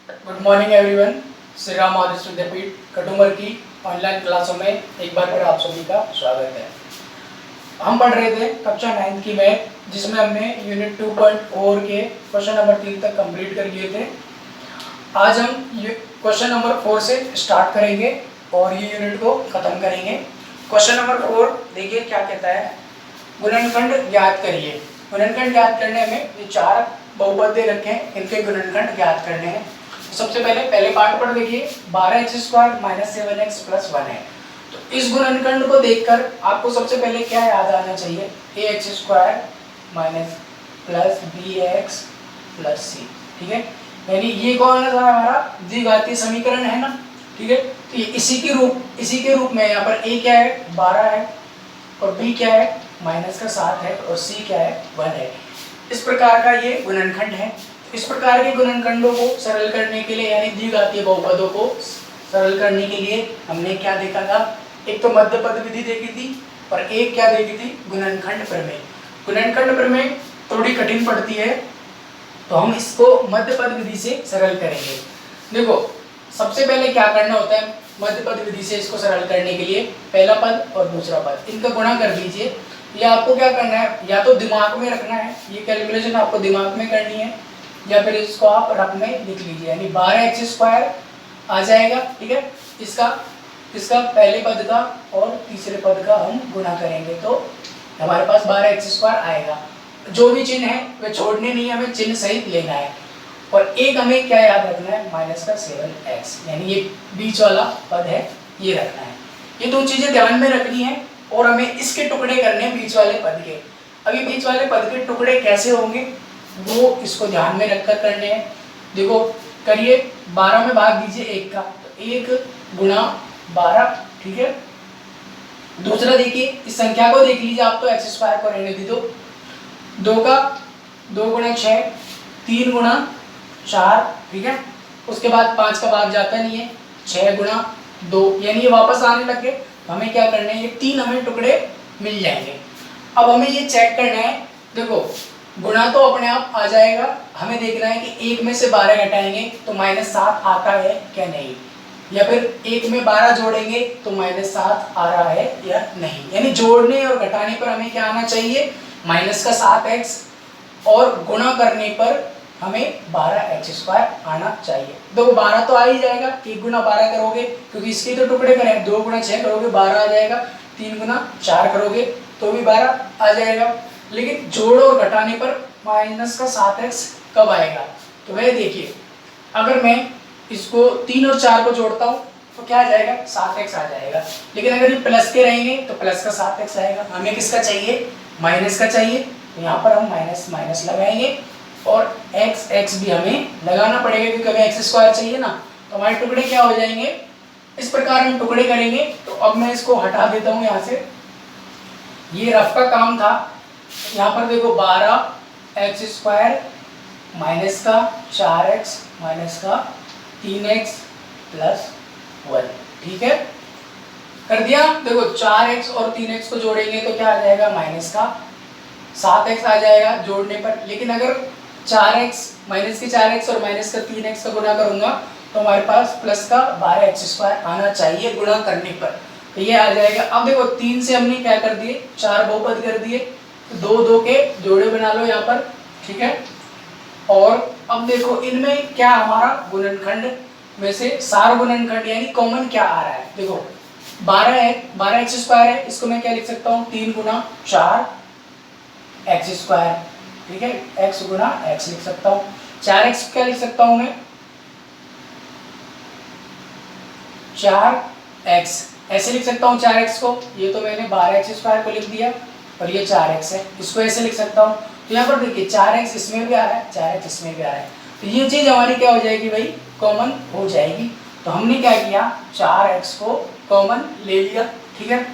Good morning everyone. Shri Ram Adarsh Vidyapeeth Katumar की online क्लासों में एक बार फिर आप सभी का स्वागत है। हम पढ़ रहे थे कक्षा 9 की मैथ, जिसमें हमने यूनिट 2.4 के क्वेश्चन नंबर 3 तक कंप्लीट कर लिए थे। आज हम क्वेश्चन नंबर 4 से स्टार्ट करेंगे और ये यूनिट को ख़त्म करेंगे। क्वेश्चन नंबर 4 देखिए क्या कहता है, गुणनखंड ज्ञात करिए। गुणनखंड ज्ञात करने में ये 4 बहुपद दे रखे हैं, इनके गुणनखंड ज्ञात करने हैं। सबसे पहले पार्ट पर देखिए, 12x² - 7x + 1 है। तो इस गुणनखंड को देखकर आपको सबसे पहले क्या याद आना चाहिए, ax² - bx + c। ठीक है, यानी ये कौन सा हमारा द्विघातीय समीकरण है ना। ठीक है, तो ये इसी के रूप में यहाँ पर a क्या है, 12 है, और b क्या है, -7 है, और c क्या है, 1 है। इस प्रकार का ये गुणनखंड है। इस प्रकार के गुणनखंडों को सरल करने के लिए, यानी द्विघातीय बहुपदों को सरल करने के लिए हमने क्या देखा था, एक तो मध्यपद विधि देखी थी और एक क्या देखी थी, गुणनखंड प्रमेय। गुणनखंड प्रमेय थोड़ी कठिन पड़ती है, तो हम इसको मध्यपद विधि से सरल करेंगे। देखो सबसे पहले क्या करना होता है मध्यपद विधि से इसको सरल करने के लिए, पहला पद और दूसरा पद इनका गुणा कर दीजिए। ये आपको क्या करना है, या तो दिमाग में रखना है, ये कैलकुलेशन आपको दिमाग में करनी है, या फिर इसको आप रफ में लिख लीजिए, यानी 12x² आ जाएगा। ठीक है, इसका पहले पद का और तीसरे पद का हम गुणा करेंगे तो हमारे पास 12x² आएगा। जो भी चिन्ह है वे छोड़ने नहीं, हमें चिन्ह सहित लेना है। और एक हमें क्या याद रखना है, -7x, यानी ये बीच वाला पद है, ये रखना है। ये दो चीजें ध्यान में रखनी है और हमें इसके टुकड़े करने हैं बीच वाले पद के। अभी बीच वाले पद के टुकड़े कैसे होंगे वो इसको ध्यान में रखकर करने हैं। देखो करिए, 12 में भाग दीजिए 1 का, तो 1 × 12। ठीक है, दूसरा देखिए, इस संख्या को देख लीजिए, आप तो x² को रहने दी दो, 2 का 2 × 6, 3 × 4। ठीक है, उसके बाद 5 का भाग जाता नहीं है, 6 × 2, यानी ये वापस आने लग गए। हमें क्या करना है, ये 3 हमें टुकड़े मिल जाएंगे। अब हमें ये चेक करना है, देखो गुणा तो अपने आप आ जाएगा, हमें देखना है कि 1 में से 12 घटाएंगे तो -7 आता है क्या नहीं, या फिर 1 में 12 जोड़ेंगे तो -7 आ रहा है या नहीं। यानी जोड़ने और घटाने पर हमें क्या आना चाहिए, -7x, और गुणा करने पर हमें 12x² आना चाहिए। देखो 12 तो आ ही जाएगा, 1 × 12 करोगे क्योंकि इसके तो टुकड़े करें, 2 × 6 करोगे 12 आ जाएगा, 3 × 4 करोगे तो भी 12 आ जाएगा। लेकिन जोड़ और घटाने पर -7x कब आएगा, तो वह देखिए, अगर मैं इसको 3 और 4 को जोड़ता हूँ तो क्या आ जाएगा, 7x आ जाएगा। लेकिन अगर ये प्लस के रहेंगे तो प्लस का 7x आएगा। हमें किसका चाहिए, माइनस का चाहिए, तो यहाँ पर हम माइनस माइनस लगाएंगे और x भी हमें लगाना पड़ेगा क्योंकि हमें x² चाहिए ना। तो हमारे टुकड़े क्या हो जाएंगे, इस प्रकार हम टुकड़े करेंगे। तो अब मैं इसको हटा देता हूँ यहाँ से, ये रफ का काम था। यहाँ पर देखो 12x² माइनस का 4x माइनस का 3x + 1। ठीक है, कर दिया। देखो 4x और 3x को जोड़ेंगे तो क्या आ जाएगा, माइनस का 7x आ जाएगा जोड़ने पर। लेकिन अगर 4x माइनस के 4x और माइनस का 3x का गुणा करूंगा तो हमारे पास प्लस का 12x² आना चाहिए गुणा करने पर, तो ये आ जाएगा। अब देखो 3 से हमने क्या कर दिए, 4 बहुपद कर दिए, तो 2 के जोड़े बना लो यहाँ पर। ठीक है, और अब देखो इनमें क्या हमारा गुणनखंड में से सार गुणनखंड यानी कॉमन क्या आ रहा है। देखो 12 है, 12x² है, इसको मैं क्या लिख सकता हूँ, 3 × 4x²। ठीक है, x × x लिख सकता हूँ। 4x क्या लिख सकता हूँ मैं, 4x ऐसे लिख सकता हूँ 4x को। ये तो मैंने 12x² को लिख दिया और ये 4x है, इसको ऐसे लिख सकता हूँ। तो यहाँ पर देखिए 4x इसमें भी आ रहा है, 4x इसमें भी आ रहा है, तो ये चीज़ हमारी क्या हो जाएगी भाई, कॉमन हो जाएगी। तो हमने क्या किया, 4x को कॉमन ले लिया। ठीक है,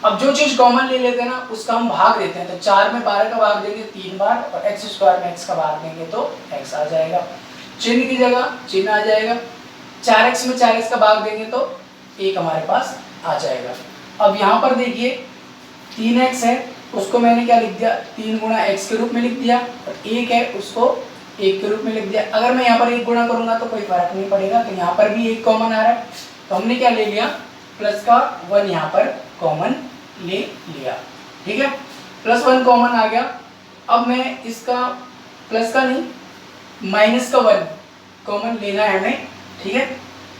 अब जो चीज़ कॉमन ले लेते हैं ना उसका हम भाग देते हैं। तो 4 में 12 का भाग देंगे 3 बार, और x² में x का भाग देंगे तो x आ जाएगा। चिन्ह की जगह चिन्ह आ जाएगा, 4x में 4x का भाग देंगे तो 1 हमारे पास आ जाएगा। अब यहाँ पर देखिए 3x है, उसको मैंने क्या लिख दिया, 3 × x के रूप में लिख दिया, और 1 है उसको 1 के रूप में लिख दिया। अगर मैं यहाँ पर 1 गुणा करूंगा तो कोई फर्क नहीं पड़ेगा, तो यहाँ पर भी 1 कॉमन आ रहा है, तो हमने क्या ले लिया, प्लस का 1 यहाँ पर कॉमन ले लिया। ठीक है, प्लस 1 कॉमन आ गया। अब मैं इसका प्लस का नहीं माइनस का 1 कॉमन लेना है हमें। ठीक है,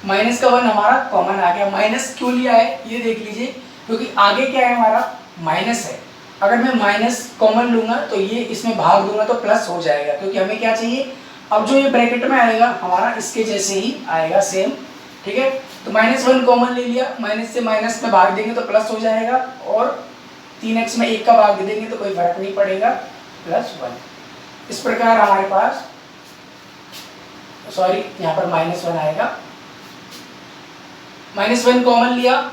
माइनस का 1 हमारा कॉमन आ गया। माइनस क्यों लिया है ये देख लीजिए, क्योंकि आगे क्या है हमारा माइनस है। अगर मैं माइनस कॉमन लूंगा तो ये इसमें भाग दूंगा तो प्लस हो जाएगा, क्योंकि हमें क्या चाहिए, अब जो ये ब्रैकेट में आएगा हमारा इसके जैसे ही आएगा सेम। ठीक है, तो -1 कॉमन ले लिया, माइनस से माइनस में भाग देंगे तो प्लस हो जाएगा, और 3x में 1 का भाग दे देंगे तो कोई फर्क नहीं पड़ेगा, +1। इस प्रकार हमारे पास सॉरी यहाँ पर -1 आएगा। -1 कॉमन लिया,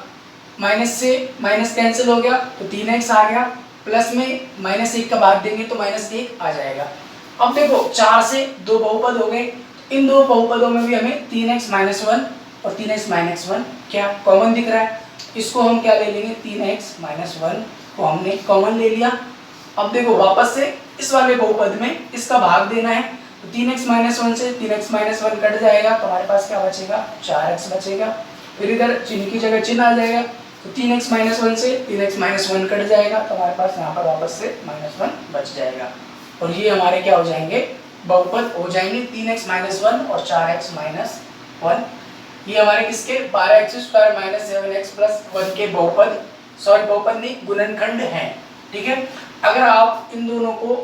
माइनस से माइनस कैंसिल हो गया तो 3x आ गया, प्लस में -1 का भाग देंगे तो -1 आ जाएगा। अब देखो 4 से 2 बहुपद हो गए, इन दो बहुपदों में भी हमें 3x - 1 और 3x - 1 क्या कॉमन दिख रहा है, इसको हम क्या ले लेंगे, 3x - 1 को हमने कॉमन ले लिया। अब देखो वापस से इस वाले बहुपद में इसका भाग देना है, तो 3x - 1 से 3x - 1 कट जाएगा, तो हमारे पास क्या बचेगा, 4x बचेगा। फिर इधर चिन्ह की जगह चिन्ह आ जाएगा, तो 3x - 1 से 3x - 1 कट जाएगा, तो हमारे पास यहाँ पर वापस से -1 बच जाएगा, और ये हमारे क्या हो जाएंगे, बहुपद हो जाएंगे 3x - 1 और 4x - 1। ये हमारे किसके, 12x² - 7x + 1 के बहुपद, सॉरी बहुपद नहीं गुणनखंड हैं। ठीक है, अगर आप इन दोनों को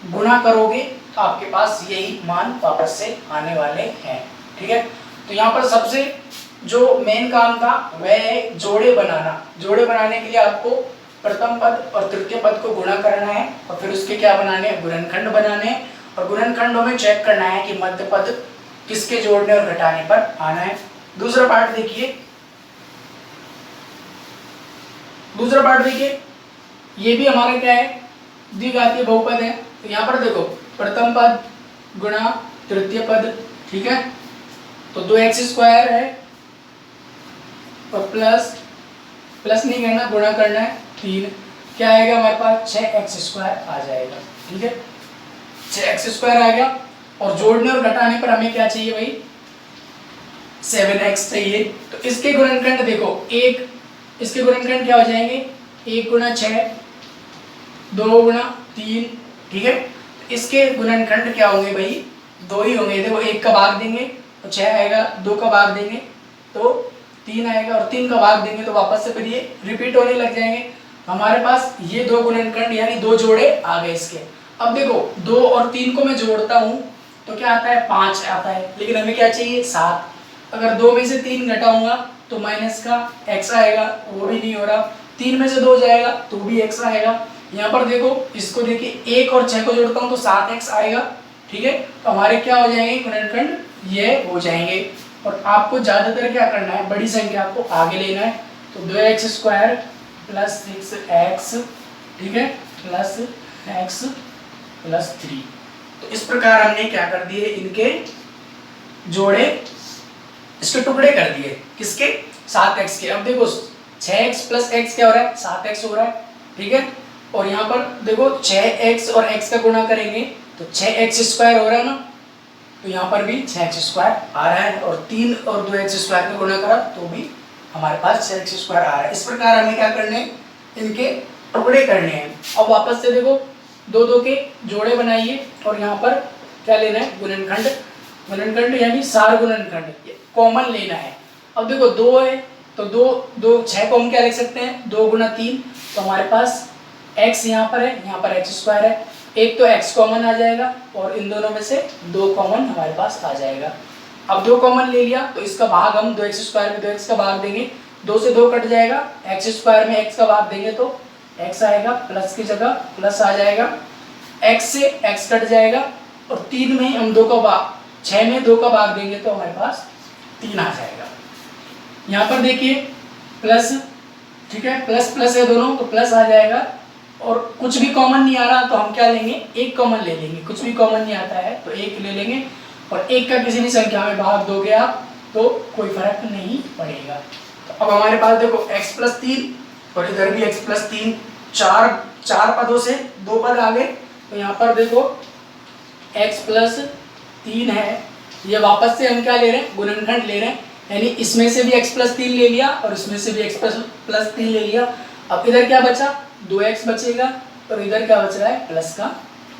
गुणा करोगे तो आपके पास यही मान वापस से आने वाले हैं। ठीक है, तो यहाँ पर सबसे जो मेन काम था वह है जोड़े बनाना। जोड़े बनाने के लिए आपको प्रथम पद और तृतीय पद को गुणा करना है, और फिर उसके क्या बनाने हैं, गुणनखंड बनाने हैं, और गुणनखंडों में चेक करना है कि मध्य पद किसके जोड़ने और घटाने पर आना है। दूसरा पार्ट देखिए, दूसरा पार्ट देखिए, ये भी हमारा क्या है, द्विघातीय बहुपद है। तो यहाँ पर देखो प्रथम पद गुणा तृतीय पद, ठीक है, तो 2x² है और प्लस नहीं करना, गुणा करना है 3, क्या आएगा हमारे पास, 6x² आ जाएगा। ठीक है, 6x² आ गया, और जोड़ने और घटाने पर हमें क्या चाहिए भाई, 7x चाहिए। तो इसके गुणनखंड देखो, एक इसके गुणनखंड क्या हो जाएंगे, 1 × 6, 2 × 3। ठीक है, तो इसके गुणनखंड क्या होंगे भाई, 2 ही होंगे। देखो 1 का भाग देंगे तो 6 आएगा, 2 का भाग देंगे तो 3 आएगा, और 3 का भाग देंगे तो वापस से फिर ये रिपीट होने लग जाएंगे। हमारे पास ये 2 गुणनखंड यानी 2 जोड़े आ गए इसके। अब देखो 2 और 3 को मैं जोड़ता हूँ तो क्या आता है, 5 आता है, लेकिन हमें क्या चाहिए, 7। अगर 2 में से 3 घटाऊंगा तो माइनस का x आएगा, वो भी नहीं हो रहा। 3 में से 2 जाएगा तो भी x आएगा। यहाँ पर देखो, इसको देखिए 1 और 6 को जोड़ता हूँ तो 7x आएगा। ठीक है, तो हमारे क्या हो जाएंगे गुणनखंड, ये हो जाएंगे। और आपको ज़्यादातर क्या करना है, बड़ी संख्या को आगे लेना है, तो 2x² + 6x, ठीक है, +x + 3। तो इस प्रकार हमने क्या कर दिए, इनके जोड़े, इसके टुकड़े कर दिए, किसके, 7x के। अब देखो 6x + x क्या हो रहा है, 7x हो रहा है। ठीक है, और यहाँ पर देखो 6x और x का गुणा करेंगे तो 6x² हो रहा है ना, तो यहाँ पर भी 6x² आ रहा है, और 3 और 2x² का गुणा करा तो भी हमारे पास 6x² आ रहा है। इस प्रकार हमें क्या करने हैं, इनके टुकड़े करने हैं। अब वापस से देखो 2 के जोड़े बनाइए, और यहाँ पर क्या लेना है, गुणनखंड। गुणनखंड यानी सार गुणनखंड कॉमन लेना है। अब देखो 2 है तो 2 6 को हम क्या लिख सकते हैं, 2 × 3, तो हमारे पास x यहाँ पर है, यहाँ पर x² है, एक तो x कॉमन आ जाएगा, और इन दोनों में से 2 कॉमन हमारे पास आ जाएगा। अब 2 कॉमन ले लिया तो इसका भाग हम 2x² में 2x का भाग देंगे, 2 से 2 कट जाएगा, x² में x का भाग देंगे तो x आएगा, प्लस की जगह प्लस आ जाएगा, x से x कट जाएगा, और 3 में हम 2 का भाग, 6 में 2 का भाग देंगे तो हमारे पास 3 आ जाएगा। यहाँ पर देखिए प्लस, ठीक है, प्लस प्लस है दोनों तो प्लस आ जाएगा, और कुछ भी कॉमन नहीं आ रहा तो हम क्या लेंगे, 1 कॉमन ले लेंगे। कुछ भी कॉमन नहीं आता है तो 1 ले लेंगे, और 1 का किसी भी संख्या में भाग दोगे आप तो कोई फर्क नहीं पड़ेगा। तो अब हमारे पास देखो x + 3 और इधर भी x + 3, 4 पदों से 2 पद आ गए, तो यहाँ पर देखो x + 3 है, ये वापस से हम क्या ले रहे हैं, गुणनखंड ले रहे हैं, यानी इसमें से भी x प्लस 3 ले लिया और इसमें से भी x प्लस 3 ले लिया। अब इधर क्या बचा, 2x बचेगा और इधर क्या बच रहा है, प्लस का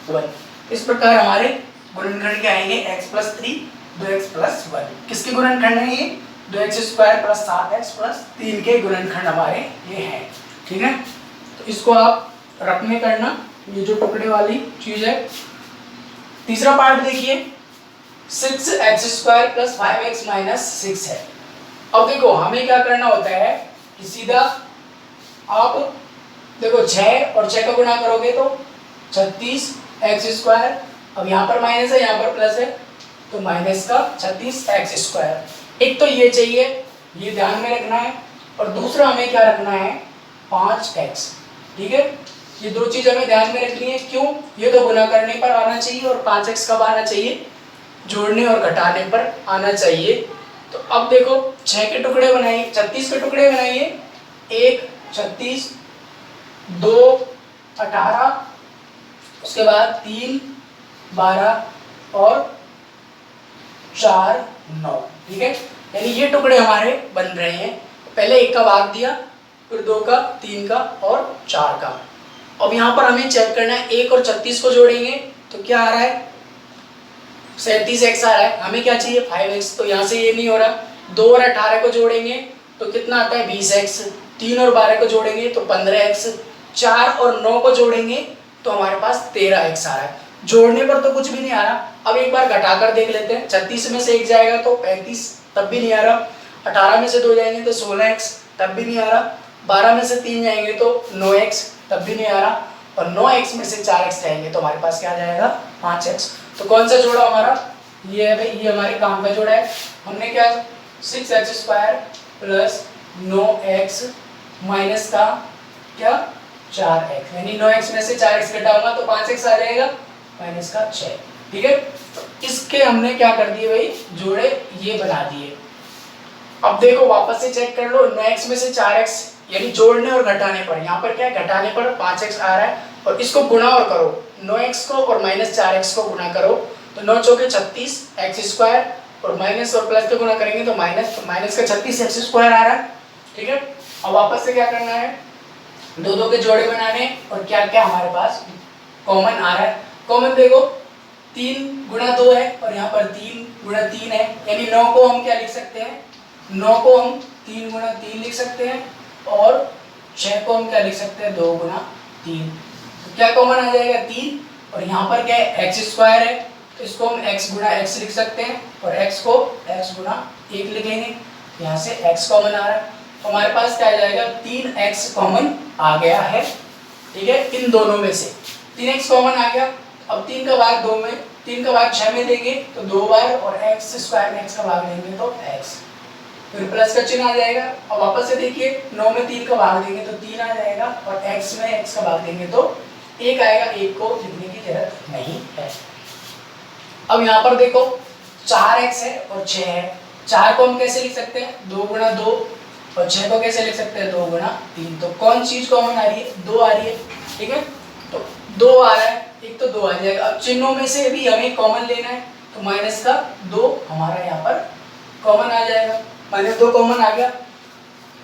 1। इस प्रकार हमारे गुणनखंड क्या आएंगे, x प्लस 3 2x प्लस 1। किसके गुणनखंड है ये, 2x square plus 7x plus 3 के गुणनखंड हमारे ये हैं। ठीक है, तो इसको आप रफ में करना, ये जो टुकड़े वाली चीज है। तीसरा पार्ट देखिए, 6x square plus 5x minus 6 है। अब देखो हमें क्या करना होता है कि सीधा आप देखो 6 और 6 का गुणा करोगे तो 36x स्क्वायर, अब यहाँ पर माइनस है यहाँ पर प्लस है तो माइनस का 36x स्क्वायर। एक तो ये चाहिए, ये ध्यान में रखना है, और दूसरा हमें क्या रखना है, 5x। ठीक है, ये दो चीज हमें ध्यान में रखनी है। क्यों, ये तो गुणा करने पर आना चाहिए और 5x कब आना चाहिए, जोड़ने और घटाने पर आना चाहिए। तो अब देखो 6 के टुकड़े बनाइए, 36 के टुकड़े बनाइए, 1 36, 2 18, उसके बाद 3 12 और 4 9। ठीक है, यानी ये टुकड़े हमारे बन रहे हैं। पहले 1 का भाग दिया, फिर 2 का, 3 का और 4 का। अब यहाँ पर हमें चेक करना है, 1 और 36 को जोड़ेंगे तो क्या आ रहा है, 37x आ रहा है। हमें क्या चाहिए, 5x, तो यहाँ से ये नहीं हो रहा। 2 और 18 को जोड़ेंगे तो कितना आता है, 20x। 3 और 12 को जोड़ेंगे तो 15x। 4 और 9 को जोड़ेंगे तो हमारे पास 13x आ रहा है। जोड़ने पर तो कुछ भी नहीं आ रहा। अब एक बार घटाकर देख लेते हैं, 36 में से 1 जाएगा तो 35, तब भी नहीं आ रहा। 18 में से 2 जाएंगे तो 16x, तब भी नहीं आ रहा। 12 में से 3 जाएंगे तो 9x, तब भी नहीं आ रहा। और 9x में से 4x जाएंगे तो हमारे पास क्या आ जाएगा, 5x। तो कौन सा जोड़ा हमारा, ये है भाई, ये हमारे काम का जोड़ा है। हमने क्या, 6x square plus 9x minus का क्या, 4x, यानी 9x में से 4x घटाऊंगा तो 5x आ जाएगा, माइनस का 6। ठीक है, तो इसके हमने क्या कर दिए भाई, जोड़े ये बना दिए। अब देखो वापस से चेक कर लो, 9x में से 4x, यानी जोड़ने और घटाने पर, यहाँ पर क्या है, घटाने पर 5x आ रहा है, और इसको गुणा और करो, 9x को और माइनस 4x को गुणा करो तो 9 चौके 36 x स्क्वायर, और माइनस और प्लस के गुणा करेंगे तो माइनस का 36 x स्क्वायर आ रहा है। ठीक है, अब वापस से क्या करना है, दो के जोड़े बनाने, और क्या क्या हमारे पास कॉमन आ रहा है। कॉमन देखो, 3 गुणा 2 है और यहाँ पर 3 गुणा 3 है, यानी 9 को हम क्या लिख सकते हैं, 9 को हम 3 गुणा 3 लिख सकते हैं, और 6 को हम क्या लिख सकते हैं, 2 गुणा 3। तो क्या कॉमन आ जाएगा, 3, और यहाँ पर क्या है, x स्क्वायर है तो इसको हम x गुणा x लिख सकते हैं, और x को x गुणा 1 लिखेंगे, यहाँ से x कॉमन आ रहा है। तो हमारे पास क्या आ जाएगा, 3x कॉमन आ गया है। ठीक है, इन दोनों में से 3x कॉमन आ गया। अब 3 का भाग 2 में, 3 का भाग 6 में देंगे तो 2 बार, और x स्क्वायर में x का भाग देंगे तो x, फिर प्लस का चिन्ह आ जाएगा। अब वापस से देखिए, 9 में 3 का भाग देंगे तो 3 आ जाएगा, और x में x का भाग देंगे तो 1 आएगा। 1 को लिखने की जरूरत नहीं है। अब यहाँ पर देखो 4x है और 6 है। 4 को हम कैसे लिख सकते हैं, 2 गुणा 2, और 6 को कैसे लिख सकते हैं, 2 गुणा 3। तो कौन चीज कॉमन आ रही है, 2 आ रही है। ठीक है, तो 2 आ रहा है, एक तो 2 आ जाएगा। अब चिन्हों में से भी हमें कॉमन लेना है, तो माइनस का 2 हमारा यहाँ पर कॉमन आ जाएगा। माइनस 2 कॉमन आ गया,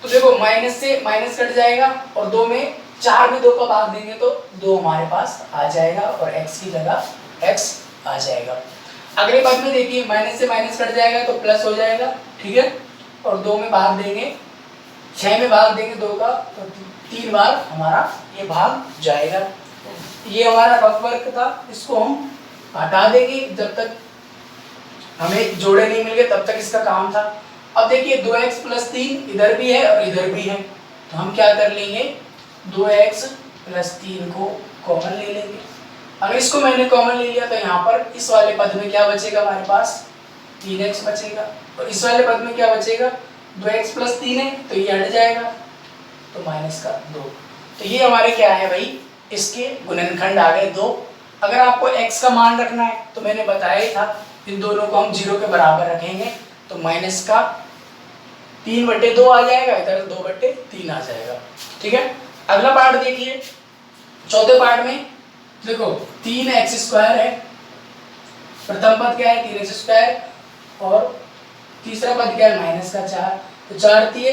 तो देखो माइनस से माइनस कट जाएगा, और 2 में 4 में 2 का भाग देंगे तो 2 हमारे पास आ जाएगा, और x की जगह x आ जाएगा। अगले पद में देखिए, माइनस से माइनस कट जाएगा तो प्लस हो जाएगा। ठीक है, और 2 में भाग देंगे, 6 में भाग देंगे 2 का, तो 3 बार हमारा ये भाग जाएगा। ये हमारा रफ वर्क था, इसको हम हटा देंगे जब तक हमें जोड़े नहीं मिल गए, तब तक इसका काम था। अब देखिए 2x प्लस 3 इधर भी है और इधर भी है, तो हम क्या कर लेंगे, 2x प्लस 3 को कॉमन ले लेंगे। अगर इसको मैंने कॉमन ले लिया तो यहाँ पर इस वाले पद में क्या बचेगा, हमारे पास 3x बचेगा, और इस वाले पद में क्या बचेगा, 2x प्लस 3 है तो ये हट जाएगा, तो माइनस का 2। तो ये हमारे क्या है भाई, इसके गुणनखंड आ गए 2। अगर आपको x का मान रखना है तो मैंने बताया ही था, इन दोनों को हम 0 के बराबर रखेंगे तो माइनस का 3/2 आ जाएगा, इधर 2/3 आ जाएगा। ठीक है, अगला पार्ट देखिए, चौथे पार्ट में देखो 3x स्क्वायर है प्रथम पद क्या है 3x² और तीसरा पद क्या है माइनस का 4, तो 4 दिए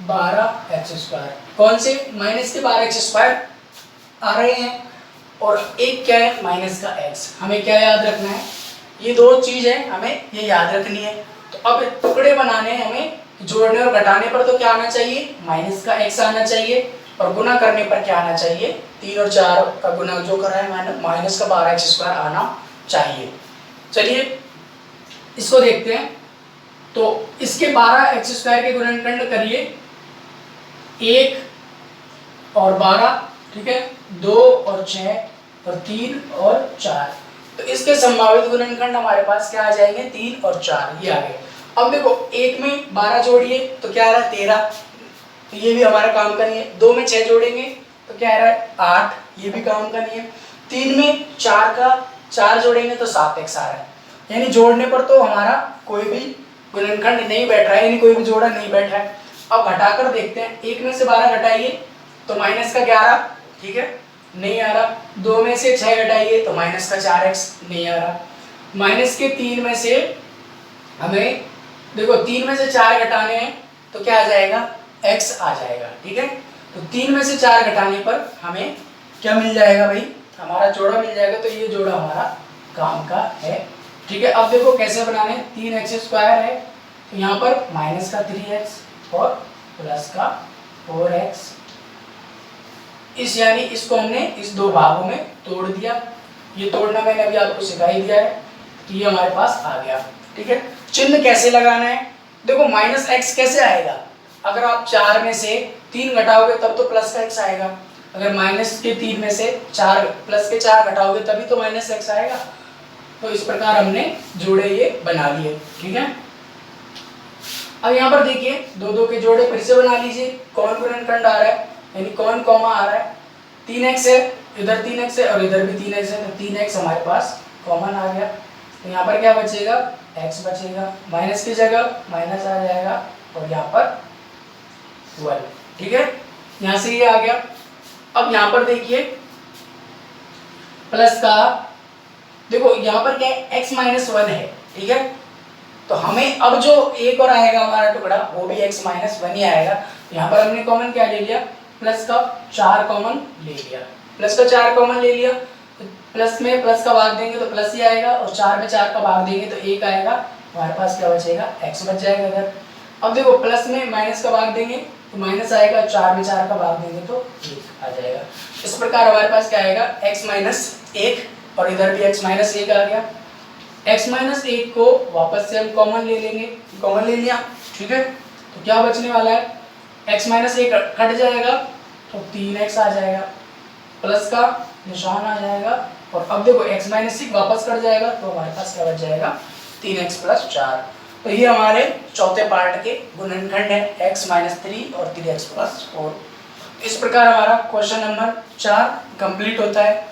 12x²। कौन से माइनस के 12x² आ रहे हैं और एक क्या है माइनस का x। हमें क्या याद रखना है, ये दो चीज है हमें ये याद रखनी है। तो अब टुकड़े बनाने हैं हमें, जोड़ने और घटाने पर तो क्या आना चाहिए माइनस का x आना चाहिए, और गुना करने पर क्या आना चाहिए 3 और 4 का गुना जो कर रहा है माइनस का 12x² आना चाहिए। चलिए इसको देखते हैं। तो इसके 12x² के गुणनखंड करिए 1 और 12, ठीक है, 2 और 6 और 3 और 4। तो इसके संभावित गुणनखंड हमारे पास क्या आ जाएंगे 3 और 4, ये आ गए। अब देखो 1 में 12 जोड़िए तो क्या आ रहा है 13, तो ये भी हमारा काम का नहीं है। 2 में 6 जोड़ेंगे तो क्या आ रहा है 8, ये भी काम का नहीं है। 3 में 4 जोड़ेंगे तो 7x आ रहा है। यानी जोड़ने पर तो हमारा कोई भी गुणनखंड नहीं बैठ रहा है, यानी कोई भी जोड़ा नहीं बैठ रहा है। अब घटाकर देखते हैं, 1 में से 12 घटाइए तो माइनस का 11, ठीक है, नहीं आ रहा। 2 में से 6 घटाइए तो माइनस का 4x, नहीं आ रहा। माइनस के 3 में से हमें देखो 3 में से 4 घटाने हैं तो क्या आ जाएगा x आ जाएगा, ठीक है। तो 3 में से 4 घटाने पर हमें क्या मिल जाएगा भाई, हमारा जोड़ा मिल जाएगा। तो ये जोड़ा हमारा काम का है, ठीक है। अब देखो कैसे बनाने, 3x² है तो यहाँ पर माइनस का 3x और प्लस का 4x, इस यानी इसको हमने इस दो भागों में तोड़ दिया। ये तोड़ना मैंने अभी आपको सिखा ही दिया है, तो ये हमारे पास आ गया, ठीक है। चिन्ह कैसे लगाना है, देखो माइनस x कैसे आएगा, अगर आप 4 में से 3 घटाओगे तब तो प्लस का x आएगा। अगर माइनस के 3 में से 4 प्लस के 4 घटाओगे तभी तो माइनस x आएगा। तो इस प्रकार हमने जोड़े ये बना लिए, ठीक है। अब यहाँ पर देखिए 2 के जोड़े फिर से बना लीजिए। कौन गुणनखंड आ रहा है, यानी कौन कॉमा आ रहा है, 3x है, इधर 3x है और इधर भी 3x है, तो 3x हमारे पास कॉमन आ गया। तो यहाँ पर क्या बचेगा x बचेगा, माइनस की जगह माइनस आ जाएगा और यहाँ पर 1, ठीक है, यहाँ से ये आ गया। अब यहाँ पर देखिए प्लस का, देखो यहाँ पर क्या है x - 1 है, ठीक है। तो हमें अब जो एक और आएगा हमारा टुकड़ा वो भी x - 1 ही आएगा। यहाँ पर हमने कॉमन क्या ले लिया, प्लस का 4 कॉमन ले लिया, प्लस का 4 कॉमन ले लिया। तो प्लस में प्लस का भाग देंगे तो प्लस ही आएगा और 4 में 4 का भाग देंगे तो 1 आएगा। हमारे पास क्या बचेगा x बच जाएगा इधर। अब देखो प्लस में माइनस का भाग देंगे तो माइनस आएगा, 4 में 4 का भाग देंगे तो 1 आ जाएगा। इस प्रकार हमारे पास क्या आएगा x - 1 और इधर भी x - 1 आ गया। x - 1 को वापस से हम कॉमन ले लेंगे, कॉमन ले लिया, ठीक है। तो क्या बचने वाला है, x - 1 कट जाएगा तो 3x आ जाएगा, प्लस का निशान आ जाएगा। और अब देखो x - 1 वापस कट जाएगा तो हमारे पास क्या बच जाएगा 3x + 4। तो ये हमारे चौथे पार्ट के गुणनखंड है x - 3 और 3x + 4। इस प्रकार हमारा क्वेश्चन नंबर 4 कंप्लीट होता है।